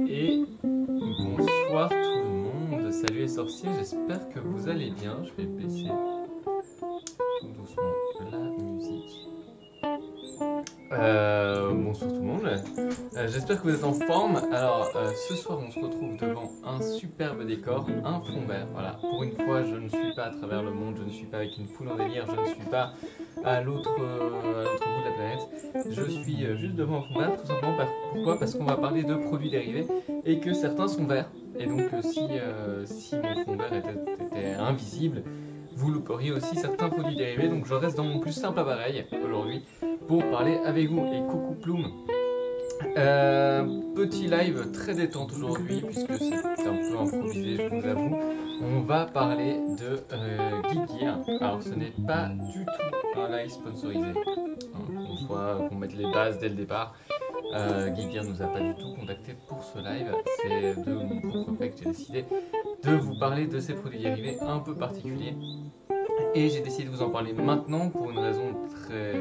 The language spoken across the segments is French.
Et bonsoir tout le monde, salut les sorciers, j'espère que vous allez bien. Je vais baisser tout doucement la musique. Bonsoir tout le monde, j'espère que vous êtes en forme. Alors ce soir on se retrouve devant un superbe décor, un fond vert. Voilà, pour une fois je ne suis pas à travers le monde, je ne suis pas avec une foule en délire, je ne suis pas à l'autre bout de la planète. Je suis juste devant un fond vert, tout simplement pourquoi? Parce qu'on va parler de produits dérivés et que certains sont verts. Et donc si mon fond vert était invisible, vous louperiez aussi certains produits dérivés. Donc je reste dans mon plus simple appareil aujourd'hui pour parler avec vous. Et coucou Ploum. Petit live très détente aujourd'hui puisque c'est un peu improvisé, je vous avoue. On va parler de Geek Gear. Alors ce n'est pas du tout un live sponsorisé, qu'on mette les bases dès le départ. Geek Gear nous a pas du tout contacté pour ce live, c'est de mon propre fait que j'ai décidé de vous parler de ces produits dérivés un peu particuliers. Et j'ai décidé de vous en parler maintenant pour une raison très...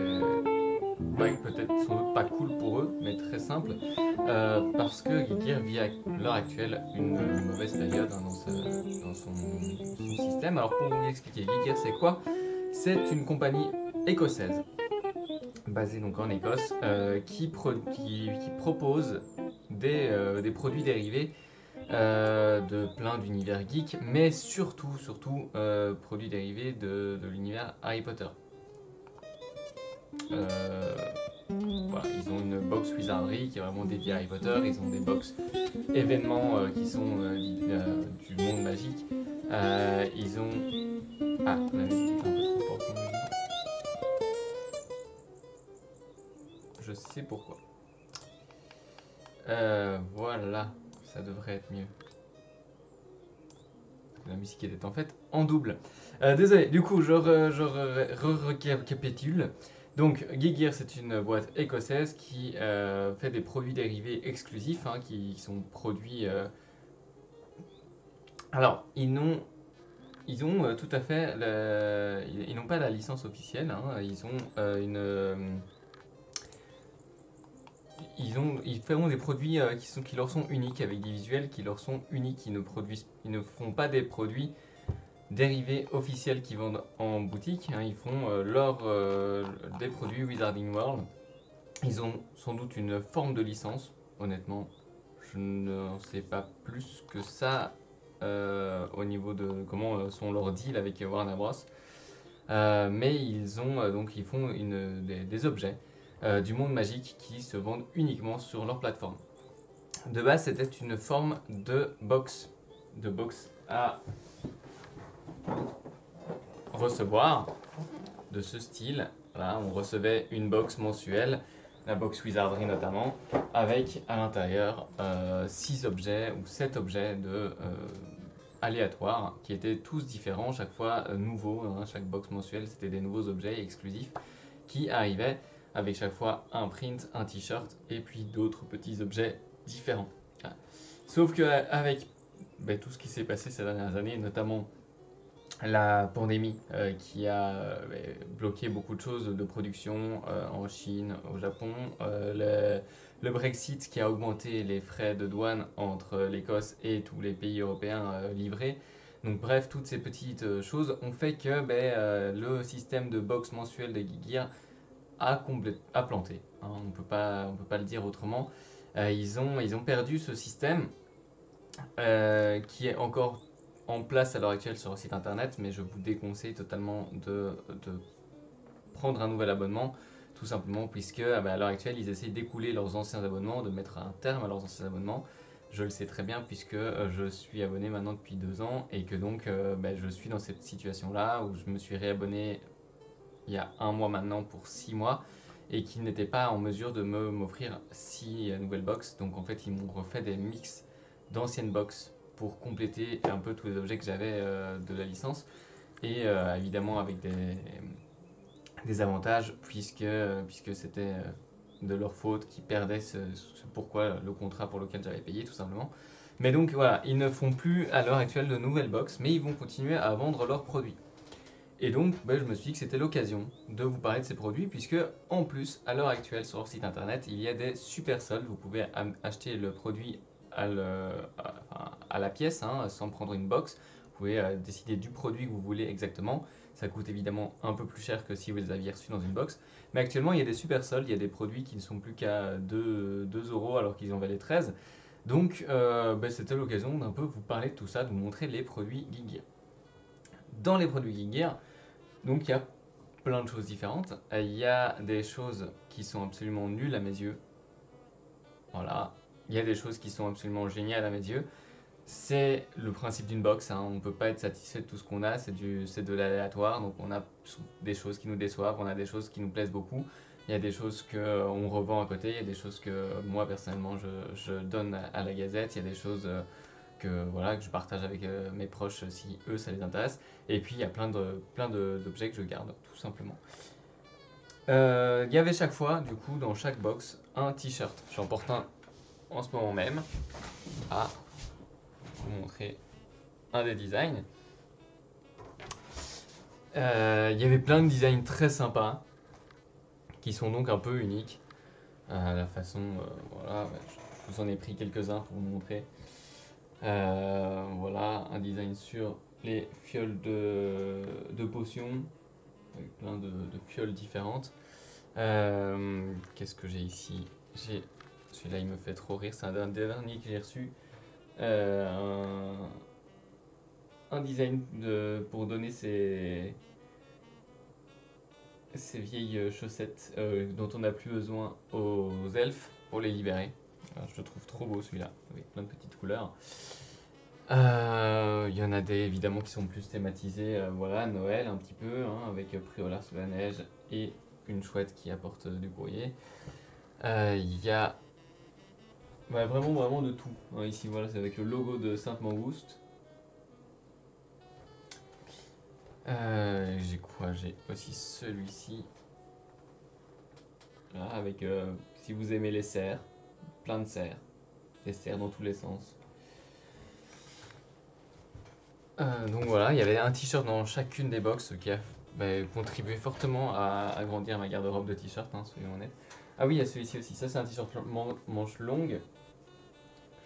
peut-être sans doute pas cool pour eux, mais très simple, parce que Geek Gear vit à l'heure actuelle une mauvaise période dans son système. Alors pour vous expliquer, Geek Gear c'est quoi? C'est une compagnie écossaise, basée donc en Écosse, qui propose des produits dérivés de plein d'univers geek, mais surtout produits dérivés de l'univers Harry Potter. Voilà, ils ont une box Wizardry qui est vraiment dédiée à Harry Potter, ils ont des box événements qui sont du monde magique, ils ont... Ah, la musique est un peu trop forte. Je sais pourquoi. Voilà, ça devrait être mieux. La musique était en fait en double. Désolé, du coup, je récapitule. Donc, Geek Gear, c'est une boîte écossaise qui fait des produits dérivés exclusifs, qui sont produits... Alors, ils ont tout à fait... Ils n'ont pas la licence officielle, ils ont ils feront des produits qui leur sont uniques, avec des visuels qui leur sont uniques. Ils ne font pas des produits dérivés officiels qui vendent en boutique, ils font des produits Wizarding World. Ils ont sans doute une forme de licence, honnêtement, je ne sais pas plus que ça au niveau de comment sont leurs deals avec Warner Bros. Mais ils font des objets du monde magique qui se vendent uniquement sur leur plateforme. De base, c'était une forme de box à recevoir de ce style. Voilà, on recevait une box mensuelle la box Wizardry notamment, avec à l'intérieur 6 objets ou 7 objets aléatoires qui étaient tous différents, chaque fois nouveaux. Hein, chaque box mensuelle, c'était des nouveaux objets exclusifs qui arrivaient avec chaque fois un print, un t-shirt et puis d'autres petits objets différents. Voilà. Sauf qu'avec tout ce qui s'est passé ces dernières années, notamment la pandémie qui a bloqué beaucoup de choses de production en Chine, au Japon, le Brexit qui a augmenté les frais de douane entre l'Écosse et tous les pays européens livrés. Donc bref, toutes ces petites choses ont fait que le système de box mensuel de Geek Gear a planté. Hein, on peut pas le dire autrement. Ils ont perdu ce système qui est encore en place à l'heure actuelle sur le site internet, mais je vous déconseille totalement de prendre un nouvel abonnement, tout simplement puisque à l'heure actuelle ils essayent d'écouler leurs anciens abonnements, de mettre un terme à leurs anciens abonnements. Je le sais très bien puisque je suis abonné maintenant depuis 2 ans et que donc je suis dans cette situation là où je me suis réabonné il y a 1 mois maintenant pour 6 mois et qu'ils n'étaient pas en mesure de m'offrir 6 nouvelles box. Donc en fait ils m'ont refait des mix d'anciennes box pour compléter un peu tous les objets que j'avais de la licence et évidemment avec des avantages puisque c'était de leur faute qui perdaient pourquoi le contrat pour lequel j'avais payé tout simplement. Mais donc voilà, ils ne font plus à l'heure actuelle de nouvelles box, mais ils vont continuer à vendre leurs produits. Et donc je me suis dit que c'était l'occasion de vous parler de ces produits puisque en plus à l'heure actuelle sur leur site internet il y a des super soldes. Vous pouvez acheter le produit à la pièce hein, sans prendre une box. Vous pouvez décider du produit que vous voulez exactement. Ça coûte évidemment un peu plus cher que si vous les aviez reçus dans une box. Mais actuellement, il y a des super soldes. Il y a des produits qui ne sont plus qu'à 2 euros alors qu'ils en valaient 13. Donc, c'était l'occasion d'un peu vous parler de tout ça, de vous montrer les produits Geek Gear. Dans les produits Geek Gear, donc il y a plein de choses différentes. Il y a des choses qui sont absolument nulles à mes yeux. Voilà. Il y a des choses qui sont absolument géniales à mes yeux. C'est le principe d'une box, hein. On ne peut pas être satisfait de tout ce qu'on a, c'est de l'aléatoire, donc on a des choses qui nous déçoivent, on a des choses qui nous plaisent beaucoup, il y a des choses qu'on revend à côté, il y a des choses que moi personnellement je donne à la Gazette, il y a des choses que je partage avec mes proches si eux ça les intéresse, et puis il y a plein d'objets que je garde tout simplement. Il y avait chaque fois, du coup, dans chaque box, un t-shirt. J'en porte un en ce moment même. Vous montrer un des designs. Il y avait plein de designs très sympas qui sont donc un peu uniques. La façon, je vous en ai pris quelques-uns pour vous montrer. Voilà, un design sur les fioles de potions, avec plein de fioles différentes. Qu'est-ce que j'ai ici? Celui-là, il me fait trop rire, c'est un des derniers que j'ai reçu. Un design pour donner ces vieilles chaussettes dont on n'a plus besoin aux elfes pour les libérer. Alors, je le trouve trop beau celui-là, avec plein de petites couleurs. Il y en a des évidemment qui sont plus thématisés, Noël un petit peu, hein, avec Priolar sous la neige et une chouette qui apporte du courrier. Il y a vraiment de tout. Hein, ici, voilà, c'est avec le logo de Sainte-Mangouste. J'ai quoi? J'ai aussi celui-ci. Là, avec, si vous aimez les cerfs, plein de cerfs. Des cerfs dans tous les sens. Donc voilà, il y avait un t-shirt dans chacune des box qui a contribué fortement à agrandir ma garde-robe de t-shirt, hein, soyons honnêtes. Ah oui, il y a celui-ci aussi. Ça, c'est un t-shirt manche longue que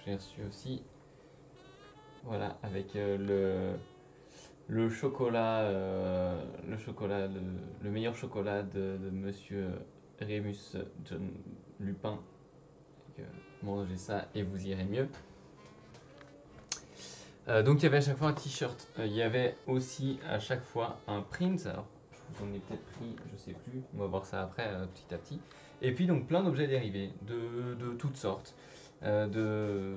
j'ai reçu aussi. Voilà, avec le chocolat, le meilleur chocolat de Monsieur Rémus John Lupin. Mangez ça et vous irez mieux. Donc il y avait à chaque fois un t-shirt. Il y avait aussi à chaque fois un print. Alors je vous en ai peut-être pris, je sais plus. On va voir ça après petit à petit. Et puis donc plein d'objets dérivés de toutes sortes. De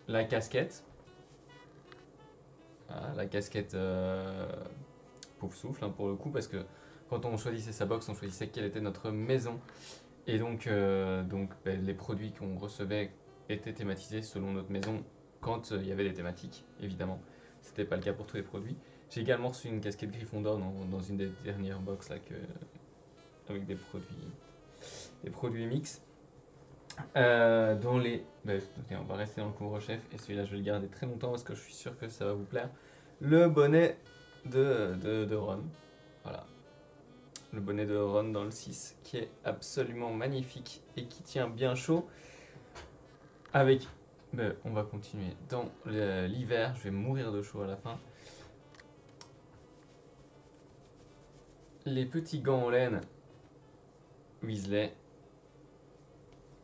la casquette. Voilà, la casquette Pouf Souffle hein, pour le coup parce que quand on choisissait sa box, on choisissait quelle était notre maison Et donc les produits qu'on recevait étaient thématisés selon notre maison quand il y avait des thématiques, évidemment. C'était pas le cas pour tous les produits. J'ai également reçu une casquette Gryffondor dans une des dernières box là, avec des produits mix. Dans les. Bah, ok, on va rester dans le couvre-chef et celui-là je vais le garder très longtemps parce que je suis sûr que ça va vous plaire. Le bonnet de Ron. Voilà. Le bonnet de Ron dans le 6 qui est absolument magnifique et qui tient bien chaud. Avec. Ben, on va continuer dans l'hiver. Je vais mourir de chaud à la fin. Les petits gants en laine Weasley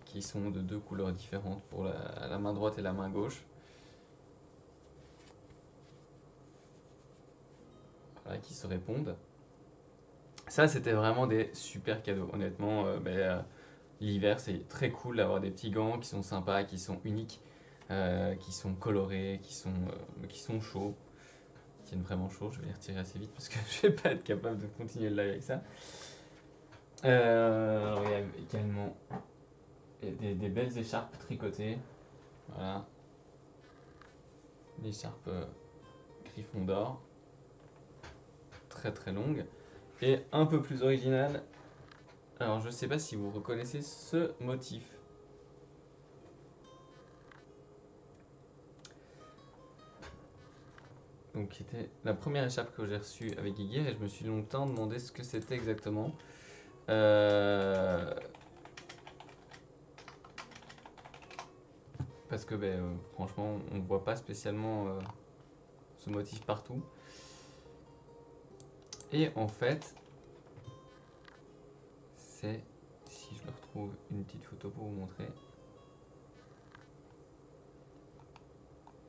qui sont de 2 couleurs différentes pour la main droite et la main gauche. Voilà, qui se répondent. Ça, c'était vraiment des super cadeaux. Honnêtement, l'hiver, c'est très cool d'avoir des petits gants qui sont sympas, qui sont uniques, qui sont colorés, qui sont chauds, qui tiennent vraiment chaud. Je vais les retirer assez vite parce que je vais pas être capable de continuer le live avec ça. Alors, il y a également des belles écharpes tricotées. Voilà. L'écharpe Gryffondor. Très très longue. Et un peu plus originale. Alors, je sais pas si vous reconnaissez ce motif. Donc, qui était la première écharpe que j'ai reçue avec Guigui et je me suis longtemps demandé ce que c'était exactement. Parce que franchement, on voit pas spécialement ce motif partout. Et en fait, c'est, si je le retrouve, une petite photo pour vous montrer.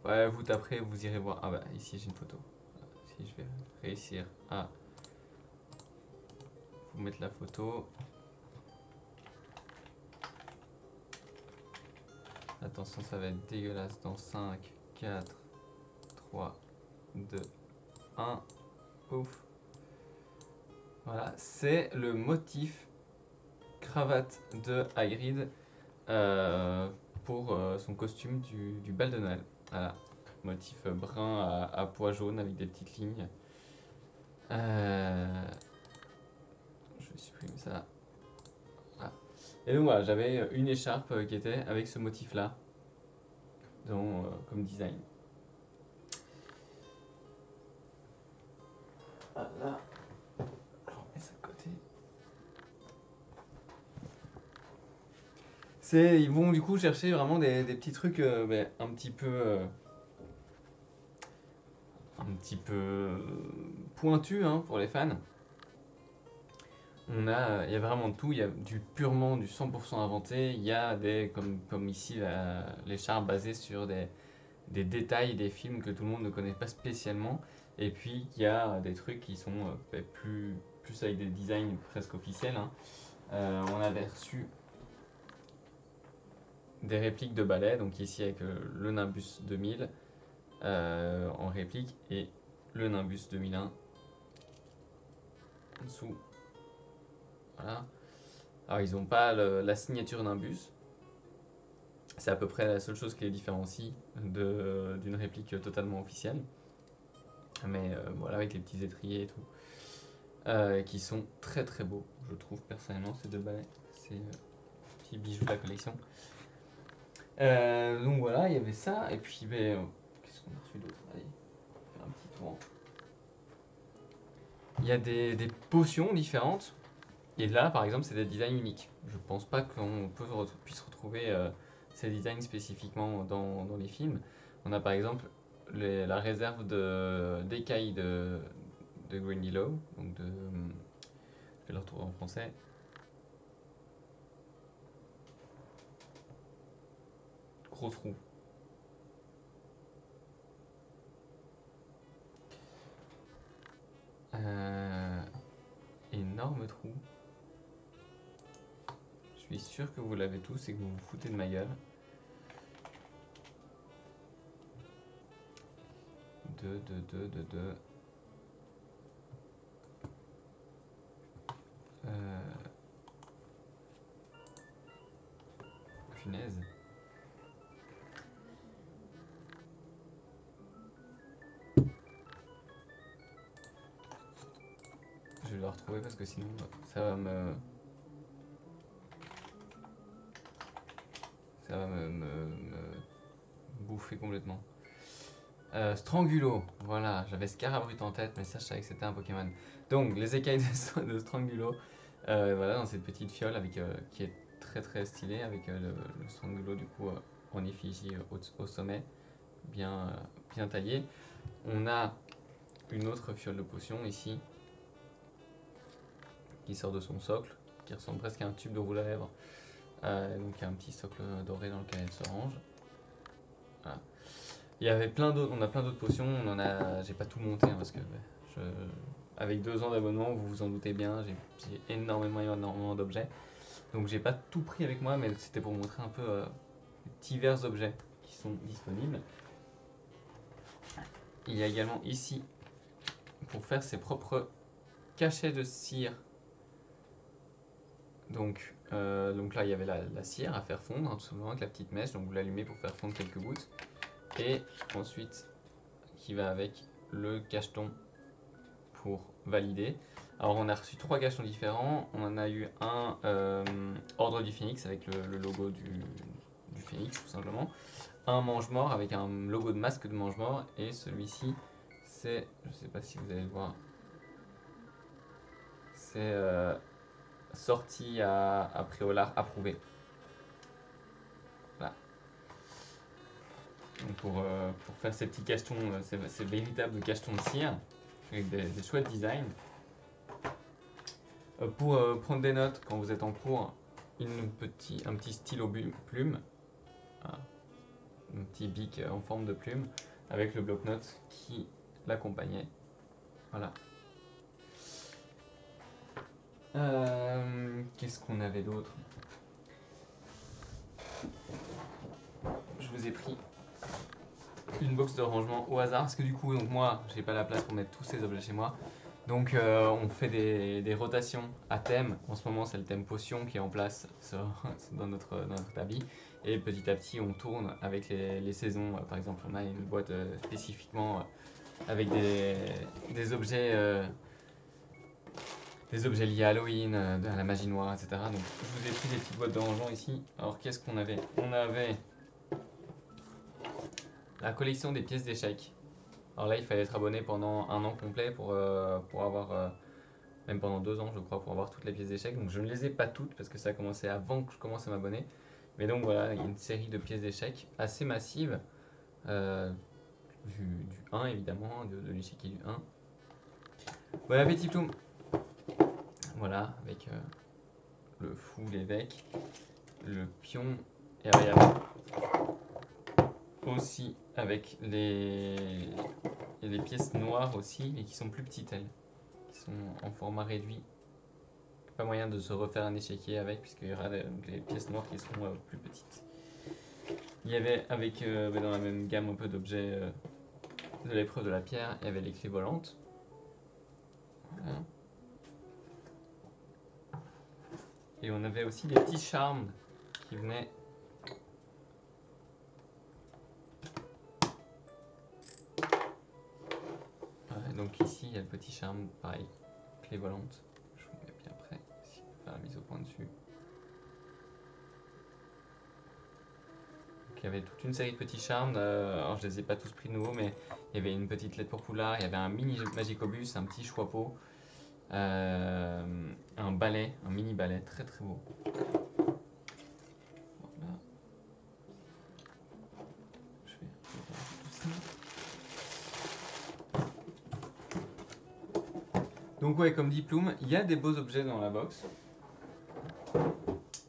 Ouais, vous taperez, vous irez voir. Ah bah ici j'ai une photo. Si je vais réussir à vous mettre la photo. Attention, ça va être dégueulasse dans 5, 4, 3, 2, 1. Ouf. Voilà, c'est le motif cravate de Hagrid pour son costume du bal de Noël. Voilà, motif brun à pois jaune avec des petites lignes. Je vais supprimer ça. Voilà. Et donc voilà, j'avais une écharpe qui était avec ce motif là comme design. Voilà. Je remets ça de côté. Ils vont du coup chercher vraiment des petits trucs un petit peu pointus hein, pour les fans. Il y a vraiment de tout, il y a du 100% inventé, il y a comme ici l'écharpe basée sur des détails des films que tout le monde ne connaît pas spécialement, et puis il y a des trucs qui sont plus avec des designs presque officiels. Hein. On avait reçu des répliques de ballet, donc ici avec le Nimbus 2000 en réplique et le Nimbus 2001 en dessous. Voilà. Alors ils n'ont pas la signature Nimbus. C'est à peu près la seule chose qui les différencie d'une réplique totalement officielle. Mais voilà, avec les petits étriers et tout. Qui sont très très beaux, je trouve personnellement, ces deux balais. C'est petit bijou de la collection. Donc voilà, il y avait ça. Et puis, qu'est-ce qu'on a reçu d'autre? Allez, on va faire un petit tour. Il y a des potions différentes. Et là, par exemple, c'est des designs uniques. Je pense pas qu'on puisse retrouver ces designs spécifiquement dans les films. On a par exemple la réserve d'écailles de Grindylow. Donc je vais le retrouver en français. Gros trou. Énorme trou. Je suis sûr que vous l'avez tous et que vous vous foutez de ma gueule. Deux. le retrouver parce que sinon ça va me... Ça va me bouffer complètement. Strangulo, voilà, j'avais Scarabrute en tête, mais ça je savais que c'était un Pokémon. Donc les écailles de Strangulo, voilà, dans cette petite fiole avec, qui est très très stylée, avec le Strangulo du coup en effigie au sommet, bien taillé. On a une autre fiole de potion ici, qui sort de son socle, qui ressemble presque à un tube de roule à lèvres. Donc il y a un petit socle doré dans lequel elle se range. Voilà. Il y avait plein d'autres, on a plein d'autres potions, j'ai pas tout monté hein, parce que avec 2 ans d'abonnement, vous vous en doutez bien, j'ai énormément d'objets. Donc j'ai pas tout pris avec moi, mais c'était pour montrer un peu divers objets qui sont disponibles. Il y a également ici, pour faire ses propres cachets de cire. Donc là, il y avait la cire à faire fondre, hein, tout simplement avec la petite mèche. Donc vous l'allumez pour faire fondre quelques gouttes. Et ensuite, qui va avec le cacheton pour valider. Alors on a reçu 3 cachetons différents. On en a eu un Ordre du Phénix avec le logo du Phénix tout simplement. Un mange-mort avec un logo de masque de mange-mort. Et celui-ci, c'est, je sais pas si vous allez le voir, c'est sorti à Préolard approuvé. Voilà. Donc pour faire ces petits cachetons, ces véritables cachetons de cire avec des chouettes designs. Pour prendre des notes quand vous êtes en cours, un petit stylo plume, un petit bic en forme de plume avec le bloc-notes qui l'accompagnait. Voilà. Qu'est-ce qu'on avait d'autre? Je vous ai pris une box de rangement au hasard parce que du coup, donc moi, j'ai pas la place pour mettre tous ces objets chez moi. Donc on fait des rotations à thème. En ce moment, c'est le thème potion qui est en place dans notre établi. Et petit à petit, on tourne avec les saisons. Par exemple, on a une boîte spécifiquement avec des objets liés à Halloween, à la magie noire, etc. Donc je vous ai pris des petites boîtes de rangement ici. Alors qu'est-ce qu'on avait? On avait la collection des pièces d'échecs. Alors là, il fallait être abonné pendant 1 an complet pour avoir, même pendant 2 ans, je crois, pour avoir toutes les pièces d'échecs. Donc je ne les ai pas toutes parce que ça a commencé avant que je commence à m'abonner. Mais donc voilà, il y a une série de pièces d'échecs assez massive, du 1 évidemment, de l'échiquier du 1. Bon appétit Ploum. Voilà, avec le fou, l'évêque, le pion, et après aussi avec les pièces noires aussi, mais qui sont plus petites elles, qui sont en format réduit. Pas moyen de se refaire un échiquier avec, puisqu'il y aura les pièces noires qui seront plus petites. Il y avait avec, dans la même gamme un peu d'objets de l'épreuve de la pierre, il y avait les clés volantes. Voilà. Et on avait aussi des petits charmes qui venaient donc ici il y a le petit charme, pareil, clé volante. Je vous mets bien près, ici, pour faire la mise au point dessus. Donc il y avait toute une série de petits charmes, alors je les ai pas tous pris de nouveau, mais il y avait une petite lettre pour Poulard, il y avait un mini Magicobus, un petit Choixpeau, un balai, un mini balai, très très beau. Voilà. Je vais tout ça. Donc ouais, comme dit Ploum, il y a des beaux objets dans la box.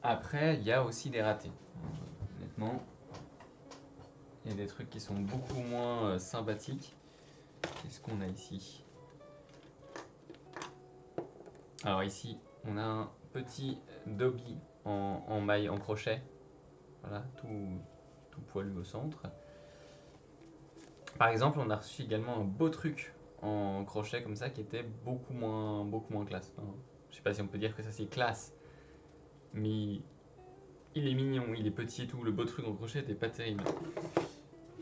Après, il y a aussi des ratés. Honnêtement, il y a des trucs qui sont beaucoup moins sympathiques. Qu'est-ce qu'on a ici? Alors ici, on a un petit Dobby en maille, en crochet. Voilà, tout poilu au centre. Par exemple, on a reçu également un beau truc en crochet comme ça qui était beaucoup moins classe. Enfin, je sais pas si on peut dire que ça c'est classe, mais il est mignon, il est petit et tout. Le beau truc en crochet était pas terrible.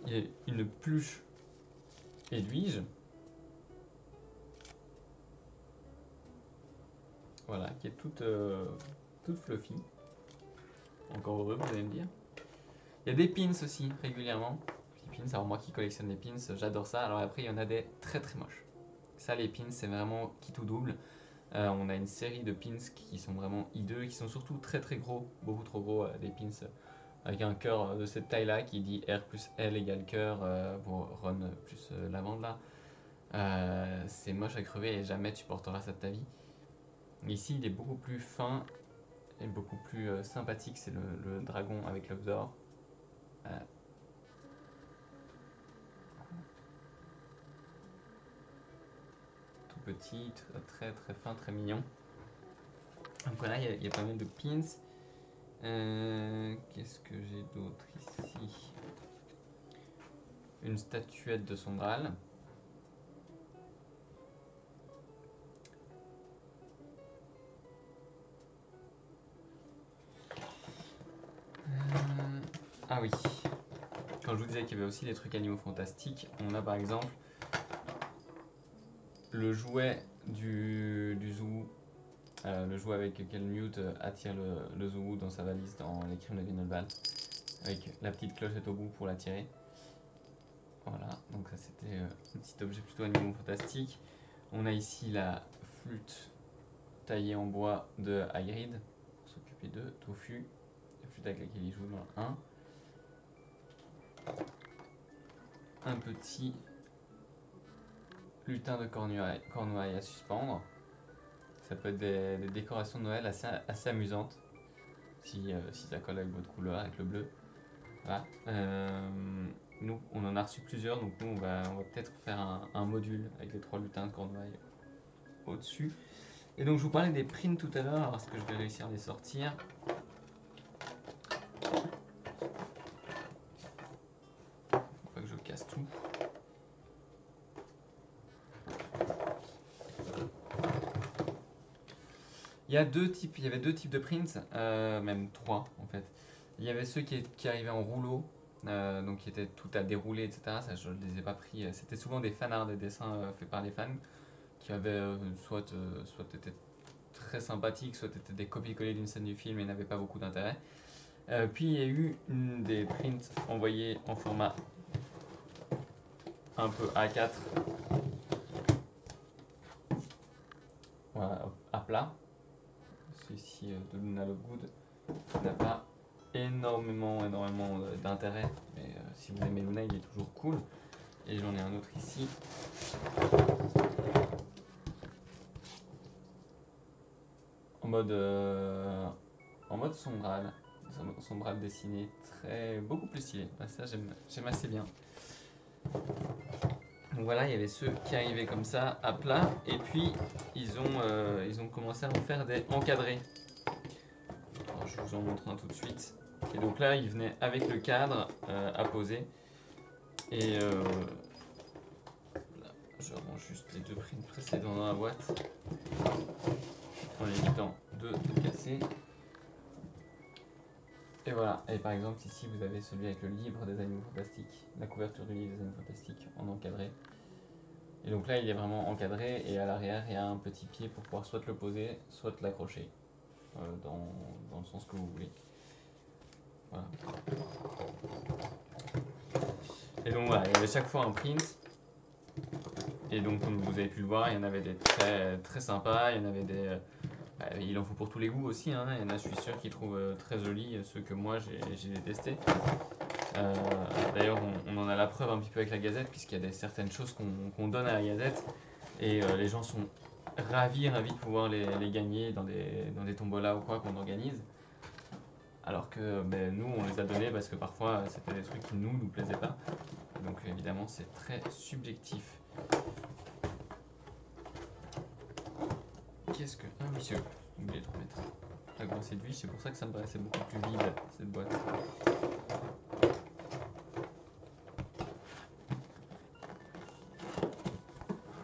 Il y a une pluche Edwige. voilà, qui est toute fluffy. Encore heureux, vous allez me dire. Il y a des pins aussi, régulièrement. Les pins, alors moi qui collectionne les pins, j'adore ça. Alors après, il y en a des très très moches. Ça, les pins, c'est vraiment qui tout double. On a une série de pins qui sont vraiment hideux, qui sont surtout très très gros, beaucoup trop gros, des pins avec un cœur de cette taille-là qui dit R plus L égale cœur pour Ron plus lavande là. C'est moche à crever et jamais tu porteras ça de ta vie. Ici, il est beaucoup plus fin et beaucoup plus sympathique, c'est le dragon avec l'œuf d'or. Tout petit, très très fin, très mignon. Donc voilà, il y a pas mal de pins. Qu'est-ce que j'ai d'autre ici? Une statuette de Sombral. Ah oui, quand je vous disais qu'il y avait aussi des trucs animaux fantastiques, on a par exemple le jouet du Zoubou, le jouet avec lequel Newt attire le Zoubou dans sa valise dans Les Crimes de Grindelwald, avec la petite clochette au bout pour l'attirer. Voilà, donc ça c'était un petit objet plutôt animaux fantastique. On a ici la flûte taillée en bois de Hagrid, pour s'occuper de Tofu, la flûte avec laquelle il joue dans le 1. Un petit lutin de cornouailles à suspendre. Ça peut être des décorations de Noël assez amusantes, si ça colle avec votre couleur, avec le bleu. Voilà. Nous, on en a reçu plusieurs, donc nous, on va peut-être faire un module avec les 3 lutins de cornouailles au-dessus. Et donc, je vous parlais des prints tout à l'heure, est-ce que je vais réussir à les sortir? Faut pas que je casse tout. Il y avait deux types de prints, même 3 en fait. Il y avait ceux qui arrivaient en rouleau, donc qui étaient tout à dérouler, etc. Ça, je ne les ai pas pris. C'était souvent des fanarts, des dessins faits par les fans, qui avaient soit étaient très sympathiques, soit étaient des copier-coller d'une scène du film et n'avaient pas beaucoup d'intérêt. Puis il y a eu des prints envoyés en format un peu A4, voilà, à plat. Celui-ci de Luna Lovegood n'a pas énormément d'intérêt, mais si vous aimez Luna, il est toujours cool. Et j'en ai un autre ici. En mode Sombral dessiné, beaucoup plus stylé. Ça j'aime assez bien. Donc voilà, il y avait ceux qui arrivaient comme ça à plat, et puis ils ont commencé à en faire des encadrés. Alors, je vous en montre un tout de suite. Et donc là, ils venaient avec le cadre à poser. Et là, je range juste les 2 prints précédents dans la boîte en évitant de casser. Et voilà, et par exemple ici vous avez celui avec le livre des animaux fantastiques, la couverture du livre des animaux fantastiques en encadré. Et donc là il est vraiment encadré et à l'arrière il y a un petit pied pour pouvoir soit le poser, soit l'accrocher dans le sens que vous voulez. Voilà. Et donc voilà, il y avait chaque fois un print. Et donc comme vous avez pu le voir, il y en avait des très, très sympas, il y en avait des... il en faut pour tous les goûts aussi, hein. Il y en a, je suis sûr, qui trouvent très jolis ceux que moi j'ai détestés. D'ailleurs, on en a la preuve un petit peu avec la Gazette, puisqu'il y a certaines choses qu'on donne à la Gazette, et les gens sont ravis de pouvoir les gagner dans des tombolas ou quoi qu'on organise. Alors que nous, on les a donnés parce que parfois c'était des trucs qui nous plaisaient pas. Donc évidemment, c'est très subjectif. Qu'est-ce que... Ah oui, j'ai oublié de remettre la grosse aiguille, c'est pour ça que ça me paraissait beaucoup plus vide, cette boîte.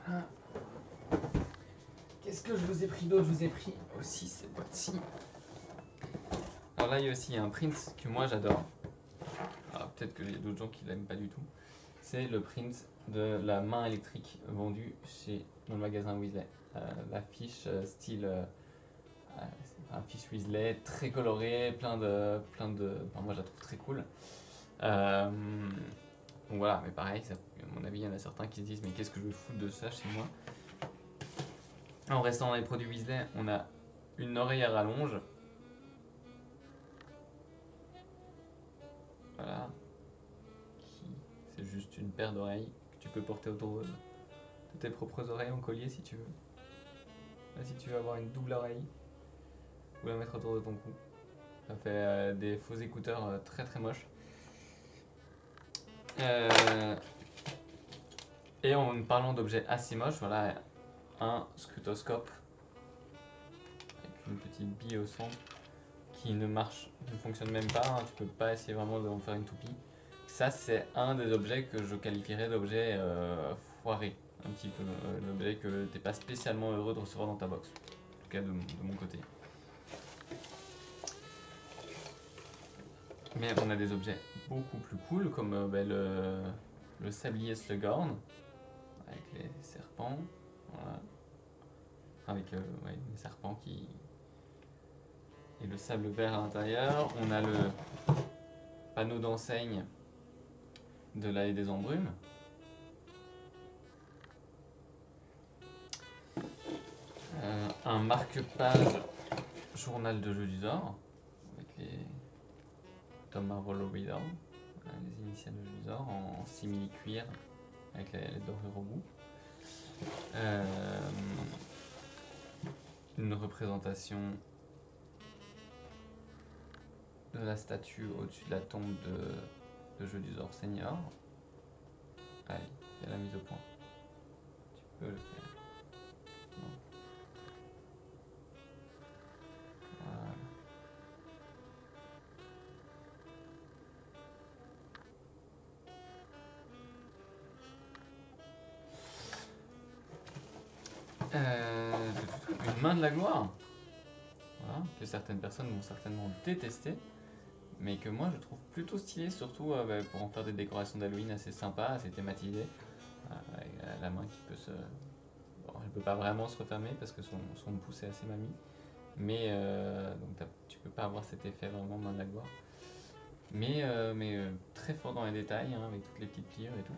Voilà. Qu'est-ce que je vous ai pris d'autre? Je vous ai pris aussi cette boîte-ci. Alors là, il y a aussi un print que moi j'adore. Alors peut-être qu'il y a d'autres gens qui l'aiment pas du tout. C'est le print de la main électrique vendue dans le magasin Weasley. L'affiche style c'est un fiche Weasley très coloré, plein de, enfin, moi je la trouve très cool. Donc voilà, mais pareil, ça, à mon avis, il y en a certains qui se disent mais qu'est-ce que je veux foutre de ça chez moi. En restant dans les produits Weasley, on a une oreille à rallonge. Voilà. C'est juste une paire d'oreilles que tu peux porter autour de tes propres oreilles en collier si tu veux. Là, si tu veux avoir une double oreille, ou la mettre autour de ton cou. Ça fait des faux écouteurs très très moches. Et en parlant d'objets assez moches, voilà un scrutoscope avec une petite bille au centre qui ne fonctionne même pas. Hein, tu peux pas essayer vraiment d'en faire une toupie. Ça, c'est un des objets que je qualifierais d'objet foiré, un petit peu. L'objet que t'es pas spécialement heureux de recevoir dans ta box. En tout cas, de mon côté. Mais on a des objets beaucoup plus cool, comme le sablier Slughorn, avec les serpents. Voilà. Avec les serpents qui. Et le sable vert à l'intérieur. On a le panneau d'enseigne de l'Allée des Embrumes. Un marque-page journal de jeu du Zor avec les Tom Marvolo Reader, les initiales de jeu du Zor en simili-cuir avec les dorures au bout. Une représentation de la statue au-dessus de la tombe de jeu du Zor Senior. Allez, il y a la mise au point. Tu peux le faire. Non. Une main de la gloire, voilà, que certaines personnes vont certainement détester, mais que moi je trouve plutôt stylé, surtout pour en faire des décorations d'Halloween assez sympas, assez thématisées, avec la main qui peut se... Bon, elle peut pas vraiment se refermer parce que son pouce est assez mamie, mais donc tu peux pas avoir cet effet vraiment main de la gloire, mais très fort dans les détails, hein, avec toutes les petites pliures et tout.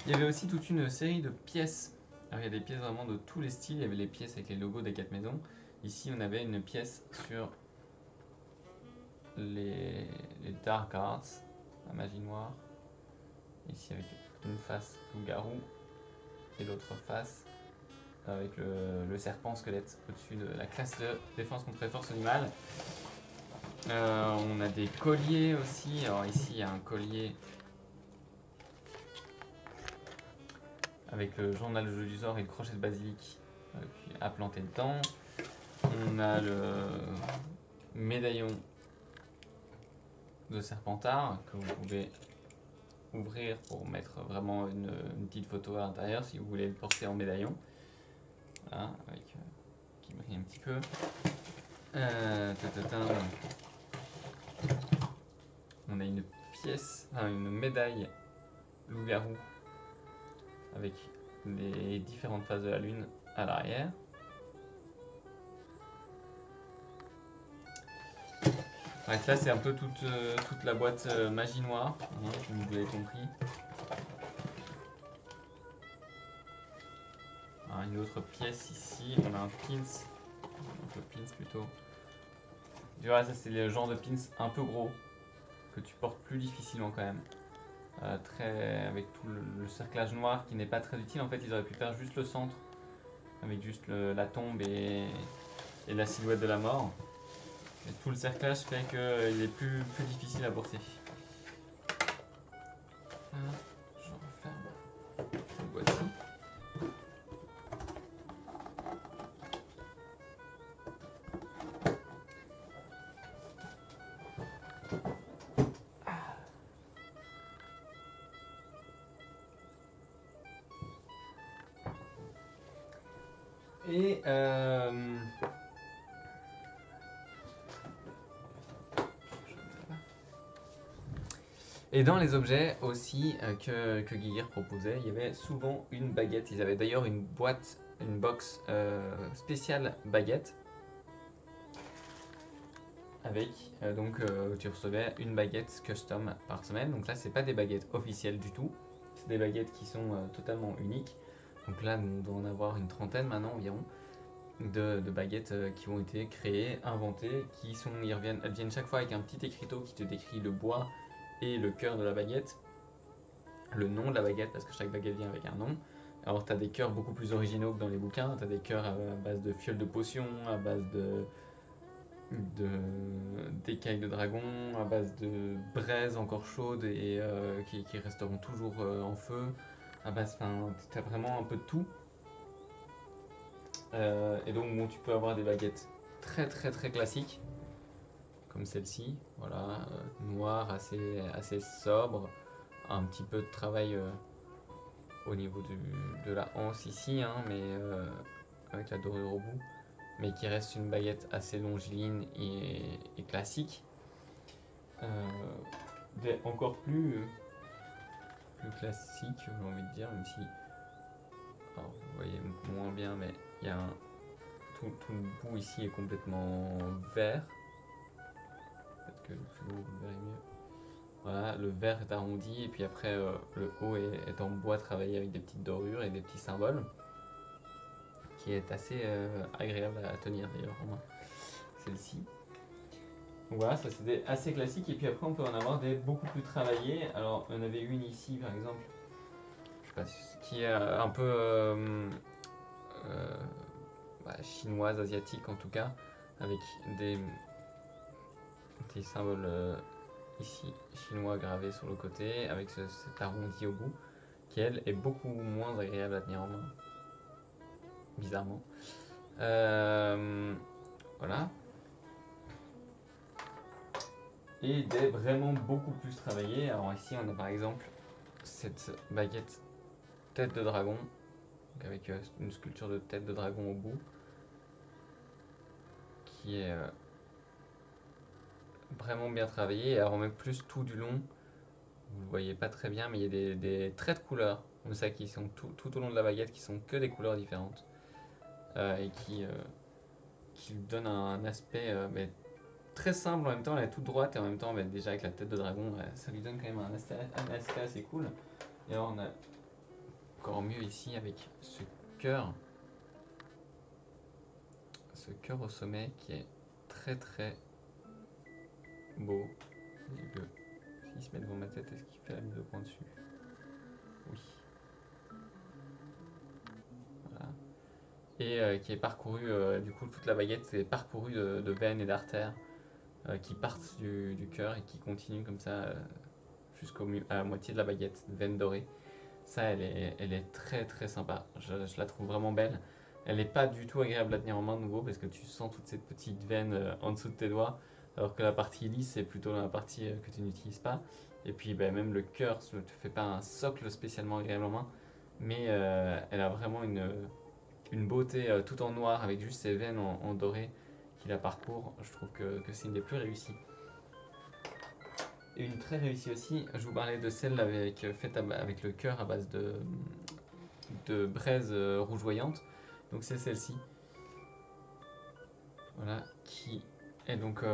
Il y avait aussi toute une série de pièces. Alors il y a des pièces vraiment de tous les styles. Il y avait les pièces avec les logos des 4 maisons. Ici on avait une pièce sur les Dark Arts, la magie noire. Ici avec une face loup-garou et l'autre face avec le serpent squelette au-dessus de la classe de défense contre les forces du mal. On a des colliers aussi. Alors ici il y a un collier avec le journal de jeu du Zor et le crochet de basilic à planter dedans. On a le médaillon de Serpentard que vous pouvez ouvrir pour mettre vraiment une petite photo à l'intérieur si vous voulez le porter en médaillon. Voilà, avec, qui brille un petit peu. On a une pièce, une médaille loup-garou avec les différentes phases de la lune à l'arrière. Donc là c'est un peu toute la boîte magie noire, hein, comme vous l'avez compris. Alors, une autre pièce ici, on a un pins, un pins plutôt. Tu vois, ça c'est le genre de pins un peu gros, que tu portes plus difficilement quand même. Avec tout le cerclage noir qui n'est pas très utile. En fait ils auraient pu faire juste le centre avec juste la tombe et la silhouette de la mort, et tout le cerclage fait qu'il est plus difficile à porter. Je referme cette boîte-ci. Et dans les objets aussi que Guiguier proposait, il y avait souvent une baguette. Ils avaient d'ailleurs une boîte une box spéciale baguette. Avec tu recevais une baguette custom par semaine. Donc là c'est pas des baguettes officielles du tout, c'est des baguettes qui sont totalement uniques. Donc là on doit en avoir une trentaine maintenant environ de baguettes qui ont été créées, inventées, elles viennent chaque fois avec un petit écriteau qui te décrit le bois et le cœur de la baguette, le nom de la baguette parce que chaque baguette vient avec un nom. Alors tu as des cœurs beaucoup plus originaux que dans les bouquins, tu as des cœurs à base de fioles de potions, à base d'écailles de dragon, à base de braises encore chaudes et qui resteront toujours en feu. À base, t'as vraiment un peu de tout. Et donc bon, tu peux avoir des baguettes très très très classiques, comme celle-ci, voilà, noire, assez sobre, un petit peu de travail au niveau de la anse ici, hein, mais avec la dorure au bout, mais qui reste une baguette assez longiligne et classique. Encore plus classique, j'ai envie de dire, même si, alors, vous voyez moins bien, mais il y a tout le bout ici est complètement vert. Peut-être que le plus haut vous verrez mieux. Voilà, le vert est arrondi et puis après le haut est en bois travaillé avec des petites dorures et des petits symboles, qui est assez agréable à tenir d'ailleurs en main, celle-ci. Voilà, ça c'était assez classique et puis après on peut en avoir des beaucoup plus travaillées. Alors on avait une ici par exemple, je sais pas, qui est un peu chinoise, asiatique en tout cas, avec des symboles ici chinois gravés sur le côté, avec cet arrondi au bout, qui elle est beaucoup moins agréable à tenir en main, bizarrement. Voilà. Et des vraiment beaucoup plus travaillés. Alors ici on a par exemple cette baguette tête de dragon, donc avec une sculpture de tête de dragon au bout, qui est vraiment bien travaillée. Alors on met plus tout du long, vous le voyez pas très bien, mais il y a des traits de couleurs comme ça qui sont tout au long de la baguette, qui sont que des couleurs différentes et qui lui donnent un aspect très simple en même temps. Elle est toute droite et en même temps déjà avec la tête de dragon, ça lui donne quand même un aspect assez cool. Et alors on a encore mieux ici avec ce cœur au sommet qui est très très beau. S'il se met devant ma tête, est-ce qu'il fait la mise au point dessus? Oui. Voilà. Et qui est parcouru, du coup toute la baguette est parcourue de veines et d'artères qui partent du cœur et qui continuent comme ça jusqu'à la moitié de la baguette, veine dorée. Ça, elle est très très sympa. Je la trouve vraiment belle. Elle n'est pas du tout agréable à tenir en main de nouveau parce que tu sens toutes ces petites veines en dessous de tes doigts, alors que la partie lisse c'est plutôt la partie que tu n'utilises pas. Et puis même le cœur ne te fait pas un socle spécialement agréable en main, mais elle a vraiment une beauté tout en noir avec juste ces veines en doré qui la parcourent. Je trouve que c'est une des plus réussies. Et une très réussie aussi, je vous parlais de celle faite avec le cœur à base de braise rougeoyante. Donc c'est celle-ci. Voilà, qui est donc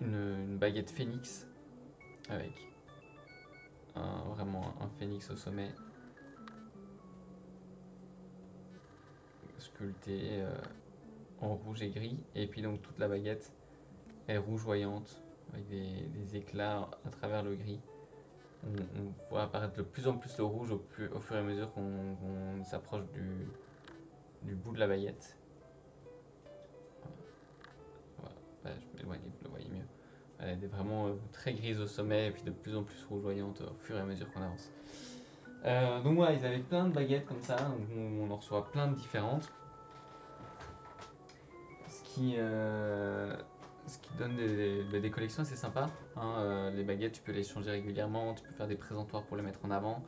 une baguette phénix avec vraiment un phénix au sommet, sculpté en rouge et gris. Et puis donc toute la baguette est rougeoyante avec des éclats à travers le gris. On voit apparaître de plus en plus le rouge au fur et à mesure qu'on s'approche du bout de la baguette. Voilà. Je m'éloigne, vous le voyez mieux. Elle est vraiment très grise au sommet et puis de plus en plus rougeoyante au fur et à mesure qu'on avance. Donc voilà, ils avaient plein de baguettes comme ça, donc on en reçoit plein de différentes. Ce qui donne des collections assez sympas. Hein. Les baguettes, tu peux les changer régulièrement, tu peux faire des présentoirs pour les mettre en avant.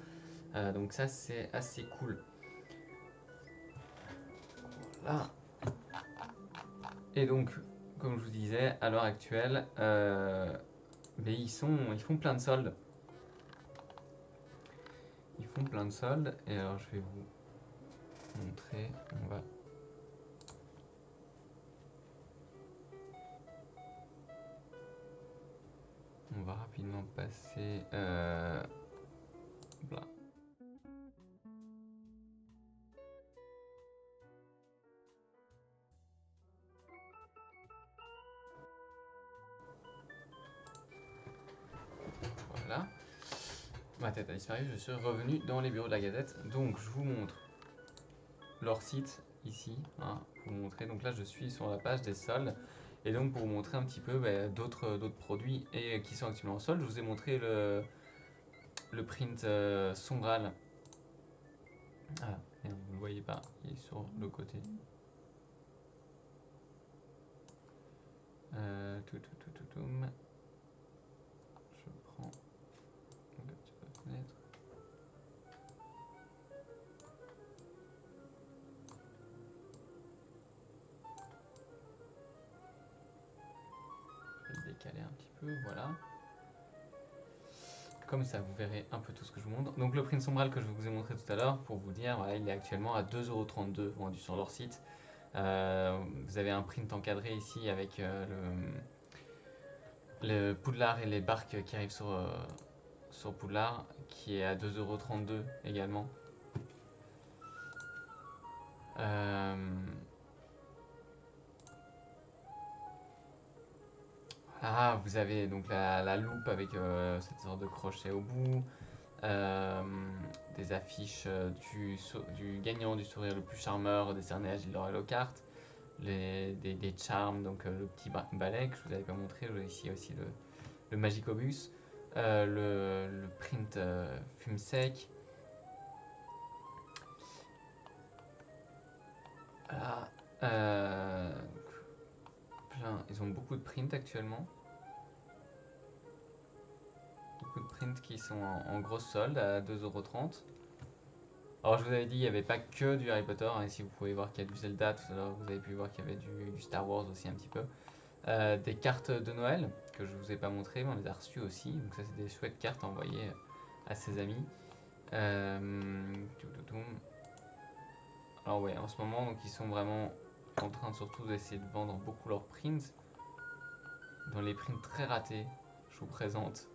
Donc ça, c'est assez cool. Voilà. Et donc, comme je vous disais, à l'heure actuelle, ils font plein de soldes. Ils font plein de soldes. Et alors, je vais vous montrer. On va rapidement passer. Voilà. Voilà. Ma tête a disparu, je suis revenu dans les bureaux de la Gazette. Donc je vous montre leur site ici, hein, pour vous montrer. Donc là je suis sur la page des soldes. Et donc pour vous montrer un petit peu d'autres produits qui sont actuellement en solde, je vous ai montré le print Sombral. Ah, merde, vous ne le voyez pas, il est sur le côté. Je prends la petite fenêtre. Je vais le décaler un petit peu, voilà. Comme ça, vous verrez un peu tout ce que je vous montre. Donc le print Sombral que je vous ai montré tout à l'heure, pour vous dire, voilà, il est actuellement à 2,32 € vendu sur leur site. Vous avez un print encadré ici avec le Poudlard et les barques qui arrivent sur Poudlard, qui est à 2,32 € également. Ah, vous avez donc la loupe avec cette sorte de crochet au bout. Des affiches du gagnant du sourire le plus charmeur décerné à Gilles Lockhart, des charms, donc le petit balai que je vous avais pas montré, ici aussi le Magicobus, le print fume sec. Voilà. Ils ont beaucoup de prints actuellement. Beaucoup de prints qui sont en grosse solde à 2,30 €. Alors je vous avais dit, il n'y avait pas que du Harry Potter, hein. Ici vous pouvez voir qu'il y a du Zelda, tout à l'heure vous avez pu voir qu'il y avait du Star Wars aussi un petit peu. Des cartes de Noël que je vous ai pas montré, mais on les a reçues aussi. Donc ça c'est des chouettes cartes envoyées à ses amis. Alors ouais, en ce moment donc ils sont vraiment en train surtout d'essayer de vendre beaucoup leurs prints. Dans les prints très ratés, je vous présente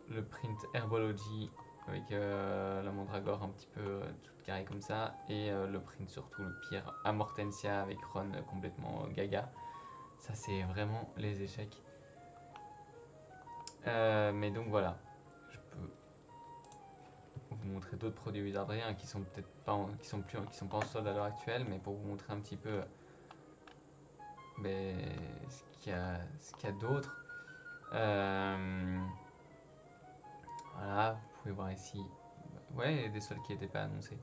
le print Herbology avec la mandragore un petit peu toute carrée comme ça, et le print surtout le pire Amortensia avec Ron complètement gaga. Ça c'est vraiment les échecs. Mais donc voilà, je peux vous montrer d'autres produits Wizardry qui sont peut-être pas qui sont pas en solde à l'heure actuelle, mais pour vous montrer un petit peu ce qu'il y a d'autre. Voilà, vous pouvez voir ici, ouais, des soldes qui n'étaient pas annoncés.